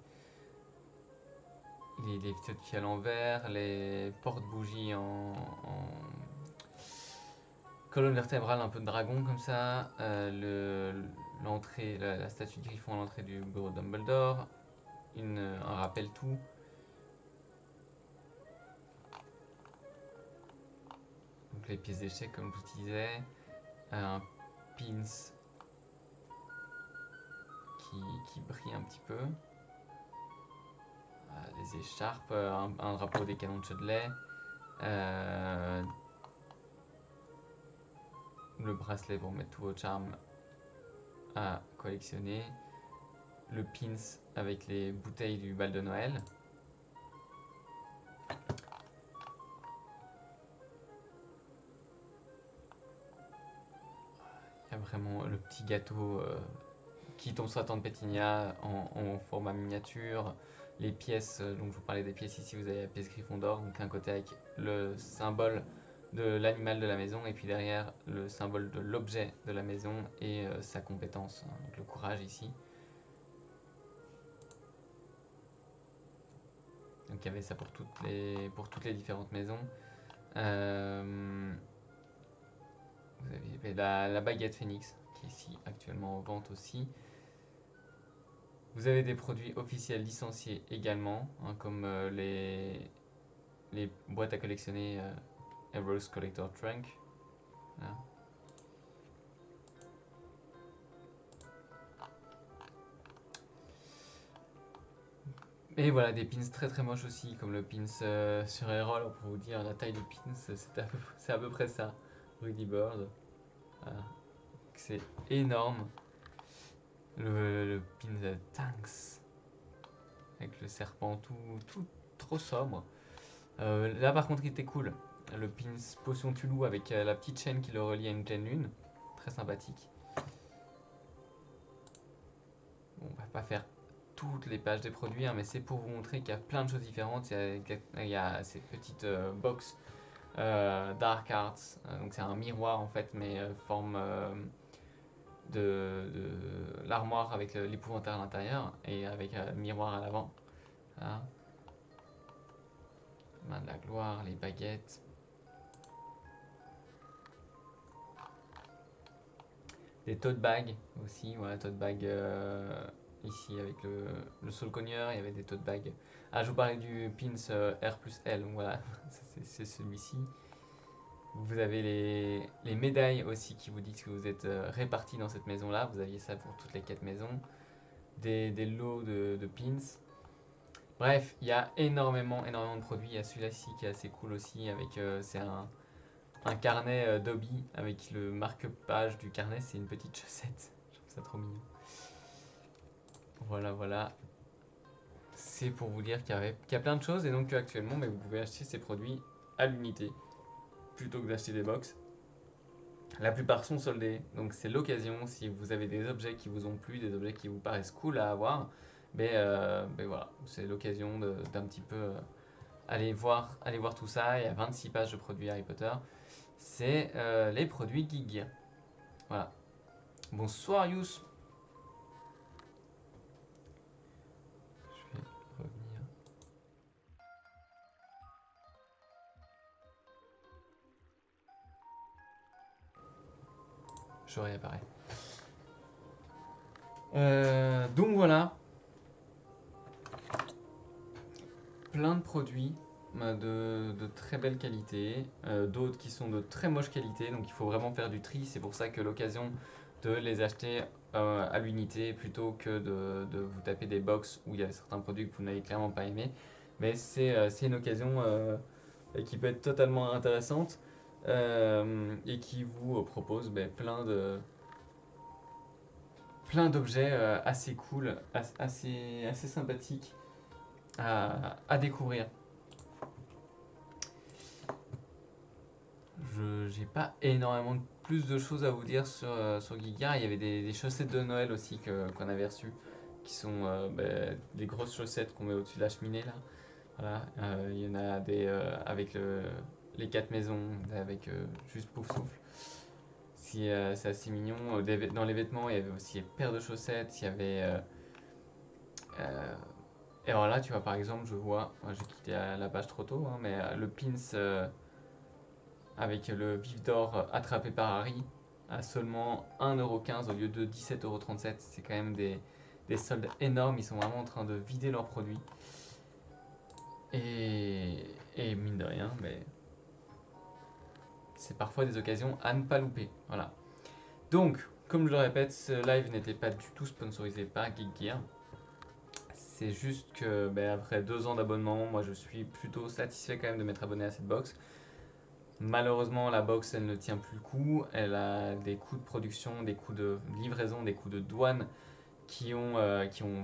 Les petites filles à l'envers, les porte-bougies en colonne vertébrale, un peu de dragon comme ça, l'entrée, la statue de Griffon à l'entrée du bureau de Dumbledore, un rappel tout. Donc les pièces d'échecs comme je vous disais, un pins qui brille un petit peu, des écharpes, un drapeau des canons de Chudley, le bracelet pour mettre tous vos charmes à collectionner, le pins avec les bouteilles du bal de Noël. Il y a vraiment le petit gâteau qui tombe sur la tente Pétinia en format miniature. Les pièces, donc je vous parlais des pièces ici, vous avez la pièce Gryffondor, donc un côté avec le symbole de l'animal de la maison, et puis derrière le symbole de l'objet de la maison et sa compétence, hein, donc le courage ici. Donc il y avait ça pour toutes les différentes maisons. Vous avez la baguette Phoenix qui est ici actuellement en vente aussi. Vous avez des produits officiels licenciés également, hein, comme les boîtes à collectionner Heroes Collector Trunk. Voilà. Et voilà, des pins très très moches aussi, comme le pins sur Errol, pour vous dire la taille du pins, c'est à peu près ça. Rudy Bird, voilà. C'est énorme. Le pin Tanks, avec le serpent tout trop sobre. Là par contre il était cool. Le pins Potion Tulou avec la petite chaîne qui le relie à une chaîne lune. Très sympathique. Bon, on va pas faire toutes les pages des produits, hein, mais c'est pour vous montrer qu'il y a plein de choses différentes. Il y a ces petites box Dark Arts. Donc c'est un miroir en fait, mais forme de l'armoire avec l'épouvantail à l'intérieur et avec un miroir à l'avant. Voilà. Main de la gloire, les baguettes. Des tote bags aussi, voilà, tote bag ici avec le Soul Cogneur, il y avait des tote bags. Ah, je vous parlais du pins R plus L, donc voilà, c'est celui-ci. Vous avez les médailles aussi qui vous disent que vous êtes répartis dans cette maison-là. Vous aviez ça pour toutes les 4 maisons. Des lots de pins. Bref, il y a énormément de produits. Il y a celui-là-ci qui est assez cool aussi. C'est un carnet Dobby avec le marque-page du carnet. C'est une petite chaussette. Je trouve ça trop mignon. Voilà. C'est pour vous dire qu'il y a plein de choses. Et donc actuellement, vous pouvez acheter ces produits à l'unité plutôt que d'acheter des box. La plupart sont soldés, donc c'est l'occasion. Si vous avez des objets qui vous ont plu, des objets qui vous paraissent cool à avoir, voilà, c'est l'occasion d'un petit peu aller voir tout ça. Il y a 26 pages de produits Harry Potter. C'est les produits Geek Gear. Voilà. Bonsoir Yous. Je vais revenir. Je réapparais. Donc voilà. Plein de produits de très belle qualité, d'autres qui sont de très moche qualité, donc il faut vraiment faire du tri. C'est pour ça que l'occasion de les acheter à l'unité plutôt que de vous taper des box où il y a certains produits que vous n'avez clairement pas aimé. Mais c'est une occasion qui peut être totalement intéressante et qui vous propose plein d'objets assez cool, assez sympathiques à découvrir. J'ai pas énormément plus de choses à vous dire sur Geek Gear. Il y avait des chaussettes de Noël aussi qu'on avait reçues, qui sont des grosses chaussettes qu'on met au-dessus de la cheminée là. Voilà, il y en a des avec les 4 maisons, avec juste Pouf Souffle. C'est assez mignon. Dans les vêtements, il y avait aussi une paire de chaussettes. Il y avait et alors là, tu vois, par exemple, j'ai quitté la page trop tôt, hein, mais le pins avec le vif d'or attrapé par Harry à seulement 1,15€ au lieu de 17,37€. C'est quand même des soldes énormes. Ils sont vraiment en train de vider leurs produits. Et mine de rien, c'est parfois des occasions à ne pas louper. Voilà. Donc, comme je le répète, ce live n'était pas du tout sponsorisé par Geek Gear. C'est juste que après 2 ans d'abonnement, moi je suis plutôt satisfait quand même de m'être abonné à cette box. Malheureusement, la box elle ne tient plus le coup. Elle a des coûts de production, des coûts de livraison, des coûts de douane qui ont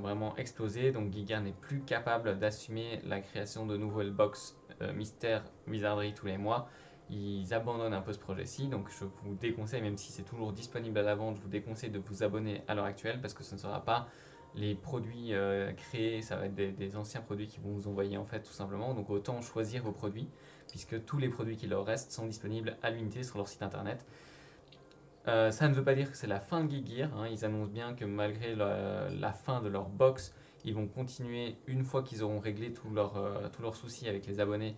vraiment explosé. Donc Geek Gear n'est plus capable d'assumer la création de nouvelles box Mystère Wizardry tous les mois. Ils abandonnent un peu ce projet-ci, donc je vous déconseille, même si c'est toujours disponible à la vente, je vous déconseille de vous abonner à l'heure actuelle parce que ce ne sera pas les produits créés, ça va être des anciens produits qui vont vous envoyer en fait tout simplement. Donc autant choisir vos produits puisque tous les produits qui leur restent sont disponibles à l'unité sur leur site internet. Ça ne veut pas dire que c'est la fin de Geek Gear, hein. Ils annoncent bien que malgré la fin de leur box, ils vont continuer, une fois qu'ils auront réglé tous leurs soucis avec les abonnés,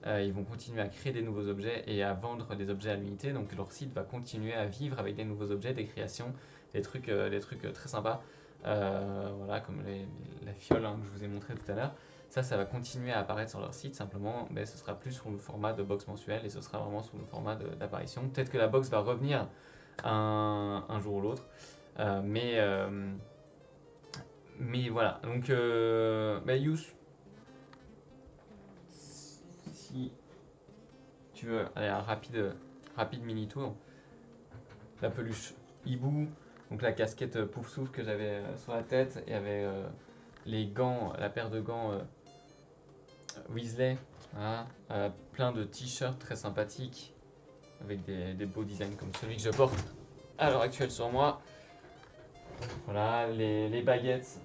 ils vont continuer à créer des nouveaux objets et à vendre des objets à l'unité. Donc leur site va continuer à vivre avec des nouveaux objets, des créations, des trucs très sympas. Voilà, comme la fiole que je vous ai montré tout à l'heure. Ça va continuer à apparaître sur leur site. Simplement, ce sera plus sous le format de box mensuel et ce sera vraiment sous le format d'apparition. Peut-être que la box va revenir un jour ou l'autre. Mais voilà. Donc, Yous, si tu veux aller un rapide mini tour, la peluche hibou, donc la casquette pouf souffle que j'avais sur la tête, et avait les gants, la paire de gants Weasley, voilà, plein de t-shirts très sympathiques avec des beaux designs comme celui que je porte à l'heure actuelle sur moi. Voilà, les baguettes,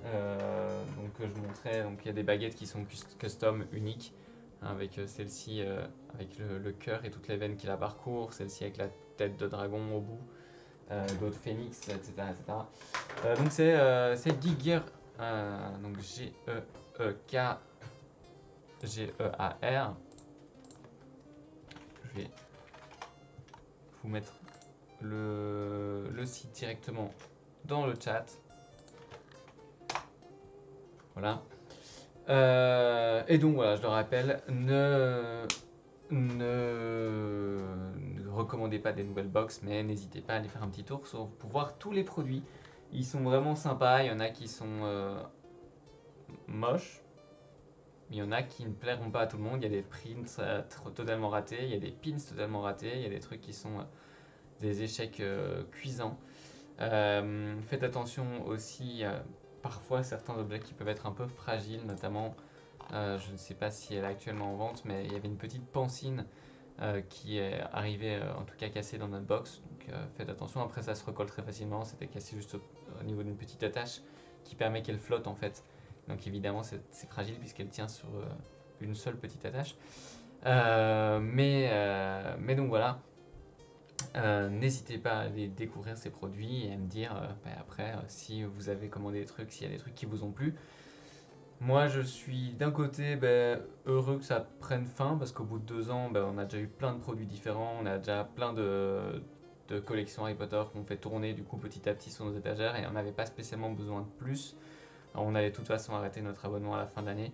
donc que je montrais, donc il y a des baguettes qui sont custom, uniques, hein, avec celle-ci avec le cœur et toutes les veines qui la parcourent, celle-ci avec la tête de dragon au bout, d'autres phénix, etc. etc. Donc c'est Geek Gear, donc Geekgear. Je vais vous mettre le site directement dans le chat. Voilà. Et donc voilà, je le rappelle, ne recommandez pas des nouvelles box, mais n'hésitez pas à aller faire un petit tour pour voir tous les produits. Ils sont vraiment sympas, il y en a qui sont moches, il y en a qui ne plairont pas à tout le monde. Il y a des prints totalement ratés, il y a des pins totalement ratés, il y a des trucs qui sont des échecs cuisants. Faites attention aussi, parfois certains objets qui peuvent être un peu fragiles, notamment, je ne sais pas si elle est actuellement en vente, mais il y avait une petite pancine qui est arrivée, en tout cas cassée dans notre box, donc faites attention. Après ça se recolle très facilement, c'était cassé juste au niveau d'une petite attache qui permet qu'elle flotte en fait, donc évidemment c'est fragile puisqu'elle tient sur une seule petite attache, mais donc voilà. N'hésitez pas à aller découvrir ces produits et à me dire après si vous avez commandé des trucs, s'il y a des trucs qui vous ont plu. Moi je suis d'un côté heureux que ça prenne fin parce qu'au bout de 2 ans on a déjà eu plein de produits différents, on a déjà plein de collections Harry Potter qu'on fait tourner du coup petit à petit sur nos étagères et on n'avait pas spécialement besoin de plus. Alors, on allait de toute façon arrêter notre abonnement à la fin de l'année,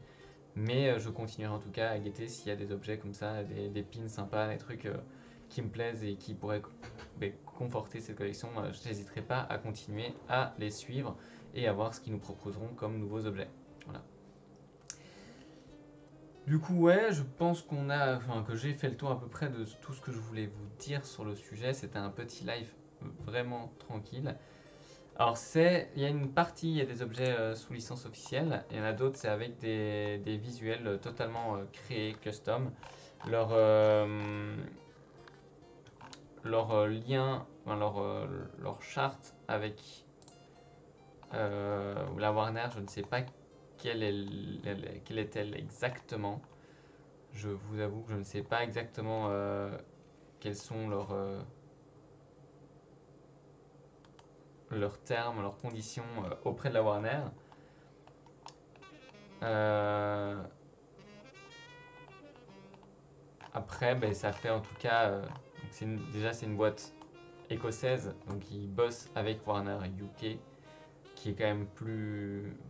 mais je continuerai en tout cas à guetter s'il y a des objets comme ça, des pins sympas, des trucs qui me plaisent et qui pourraient conforter cette collection. Je n'hésiterai pas à continuer à les suivre et à voir ce qu'ils nous proposeront comme nouveaux objets. Voilà. Du coup, ouais, je pense que j'ai fait le tour à peu près de tout ce que je voulais vous dire sur le sujet. C'était un petit live vraiment tranquille. Alors il y a une partie, il y a des objets sous licence officielle, il y en a d'autres, c'est avec des visuels totalement créés, custom. Leur lien, enfin, leur charte avec la Warner, je ne sais pas quelle est-elle exactement. Je vous avoue que je ne sais pas exactement quels sont leurs termes, leurs conditions auprès de la Warner. Après, ça fait en tout cas, déjà c'est une boîte écossaise, donc ils bossent avec Warner UK, qui est quand même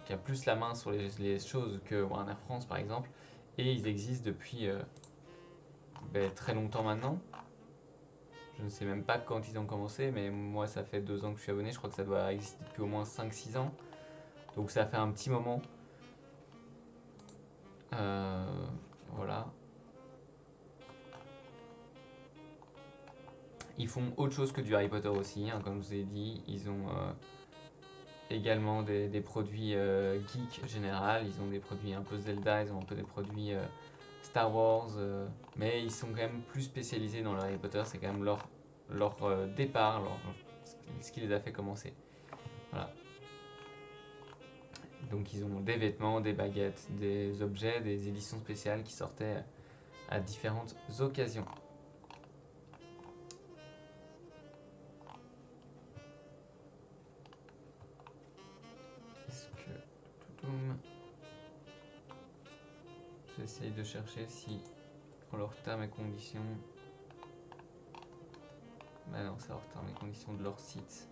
qui a plus la main sur les choses que Warner France par exemple, et ils existent depuis très longtemps maintenant. Je ne sais même pas quand ils ont commencé, mais moi ça fait 2 ans que je suis abonné, je crois que ça doit exister depuis au moins 5-6 ans, donc ça fait un petit moment. Voilà. Ils font autre chose que du Harry Potter aussi, hein, comme je vous ai dit. Ils ont également des produits geek général. Ils ont des produits un peu Zelda, ils ont un peu des produits Star Wars. Mais ils sont quand même plus spécialisés dans le Harry Potter. C'est quand même leur départ, ce qui les a fait commencer. Voilà. Donc ils ont des vêtements, des baguettes, des objets, des éditions spéciales qui sortaient à différentes occasions. J'essaye de chercher si pour leurs termes et conditions. Bah non, c'est leurs termes et conditions de leur site.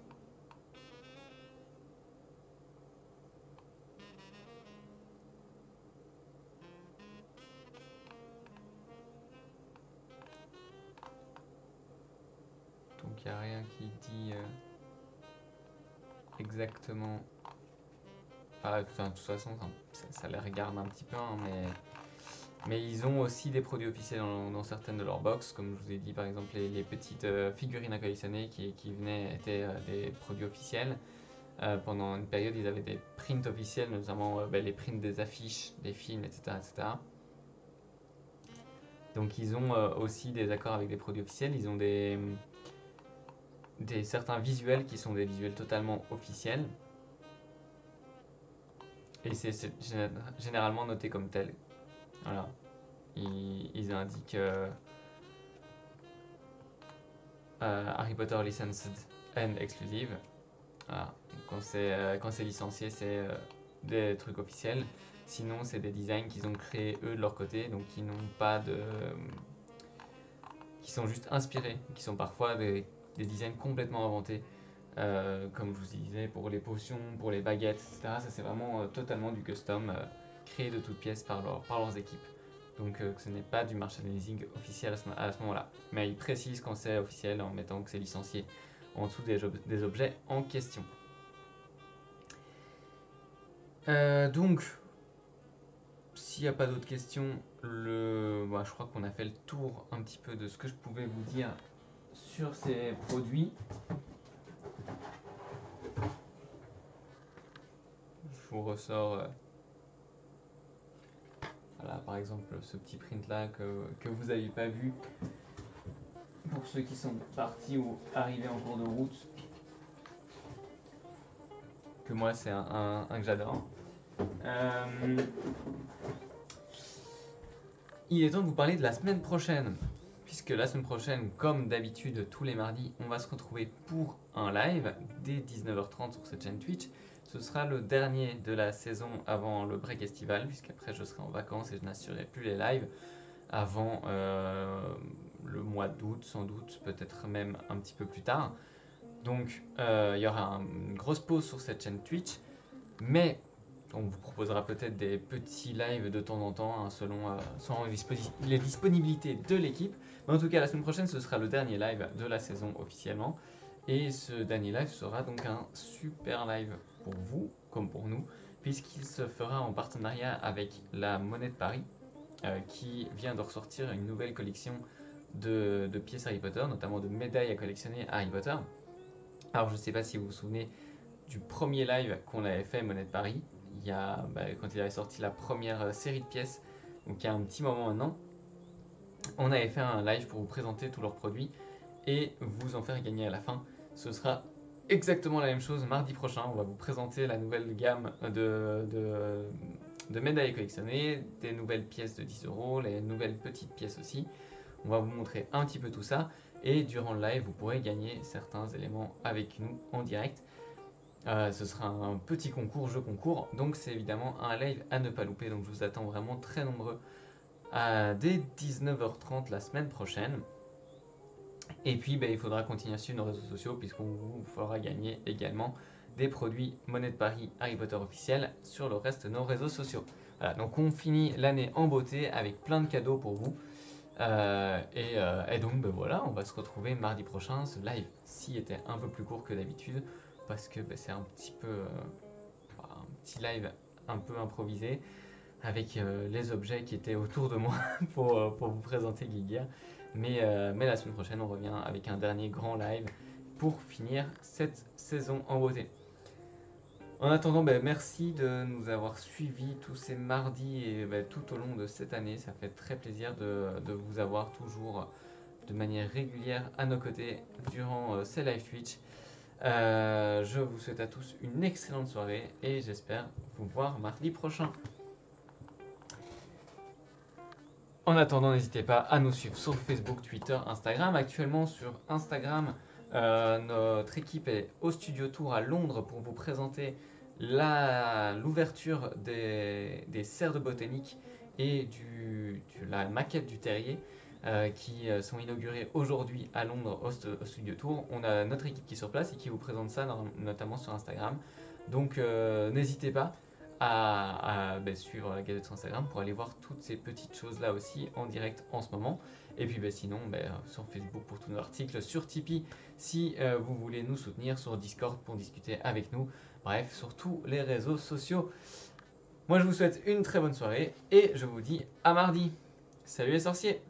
Donc il n'y a rien qui dit exactement. Enfin, de toute façon, ça les regarde un petit peu, hein, mais Mais ils ont aussi des produits officiels dans certaines de leurs box, comme je vous ai dit par exemple les petites figurines à collectionner qui venaient étaient des produits officiels. Pendant une période ils avaient des prints officiels, notamment les prints des affiches, des films, etc. etc. Donc ils ont aussi des accords avec des produits officiels, ils ont certains visuels qui sont des visuels totalement officiels. Et c'est généralement noté comme tel. Voilà. Ils indiquent Harry Potter Licensed and Exclusive. Voilà. Quand c'est licencié, c'est des trucs officiels. Sinon, c'est des designs qu'ils ont créés eux de leur côté, donc qui n'ont pas de. Qui sont juste inspirés, qui sont parfois des designs complètement inventés. Comme je vous disais, pour les potions, pour les baguettes, etc. Ça, c'est vraiment totalement du custom, créé de toutes pièces par leurs équipes. Donc, ce n'est pas du merchandising officiel à ce moment-là. Mais ils précisent quand c'est officiel en mettant que c'est licencié en dessous des objets en question. Donc, s'il n'y a pas d'autres questions, je crois qu'on a fait le tour un petit peu de ce que je pouvais vous dire sur ces produits. Je vous ressors voilà, par exemple ce petit print là que vous n'avez pas vu pour ceux qui sont partis ou arrivés en cours de route, que moi c'est un que j'adore. Il est temps de vous parler de la semaine prochaine, puisque la semaine prochaine, comme d'habitude tous les mardis, on va se retrouver pour un live dès 19h30 sur cette chaîne Twitch. Ce sera le dernier de la saison avant le break estival, puisqu'après je serai en vacances et je n'assurerai plus les lives avant le mois d'août, sans doute, peut-être même un petit peu plus tard. Donc il y aura une grosse pause sur cette chaîne Twitch, mais on vous proposera peut-être des petits lives de temps en temps, hein, selon les disponibilités de l'équipe. Mais en tout cas, la semaine prochaine, ce sera le dernier live de la saison officiellement. Et ce dernier live sera donc un super live pour vous, comme pour nous, puisqu'il se fera en partenariat avec la Monnaie de Paris, qui vient de ressortir une nouvelle collection de pièces Harry Potter, notamment de médailles à collectionner Harry Potter. Alors, je ne sais pas si vous vous souvenez du premier live qu'on avait fait, Monnaie de Paris, quand il avait sorti la première série de pièces, donc il y a un petit moment maintenant. On avait fait un live pour vous présenter tous leurs produits et vous en faire gagner à la fin. Ce sera exactement la même chose mardi prochain. On va vous présenter la nouvelle gamme de médailles collectionnées, des nouvelles pièces de 10 €, les nouvelles petites pièces aussi. On va vous montrer un petit peu tout ça et durant le live, vous pourrez gagner certains éléments avec nous en direct. Ce sera un petit concours, jeu concours, donc c'est évidemment un live à ne pas louper. Donc je vous attends vraiment très nombreux dès 19h30 la semaine prochaine. Et puis il faudra continuer à suivre nos réseaux sociaux, puisqu'on vous fera gagner également des produits Monnaie de Paris Harry Potter officiels sur le reste de nos réseaux sociaux. Voilà, donc on finit l'année en beauté avec plein de cadeaux pour vous. Et donc voilà, on va se retrouver mardi prochain. Ce live ci était un peu plus court que d'habitude, parce que c'est un petit live un peu improvisé avec les objets qui étaient autour de moi pour vous présenter Guiguier. Mais la semaine prochaine, on revient avec un dernier grand live pour finir cette saison en beauté. En attendant, merci de nous avoir suivis tous ces mardis et tout au long de cette année. Ça fait très plaisir de vous avoir toujours de manière régulière à nos côtés durant ces live Twitch. Je vous souhaite à tous une excellente soirée et j'espère vous voir mardi prochain. En attendant, n'hésitez pas à nous suivre sur Facebook, Twitter, Instagram. Actuellement sur Instagram, notre équipe est au Studio Tour à Londres pour vous présenter l'ouverture des serres de botanique et la maquette du terrier qui sont inaugurées aujourd'hui à Londres au Studio Tour. On a notre équipe qui est sur place et qui vous présente ça notamment sur Instagram. Donc n'hésitez pas à suivre la Gazette sur Instagram pour aller voir toutes ces petites choses là aussi en direct en ce moment. Et puis sinon sur Facebook pour tous nos articles, sur Tipeee si vous voulez nous soutenir, sur Discord pour discuter avec nous, bref sur tous les réseaux sociaux. Moi je vous souhaite une très bonne soirée et je vous dis à mardi. Salut les sorciers!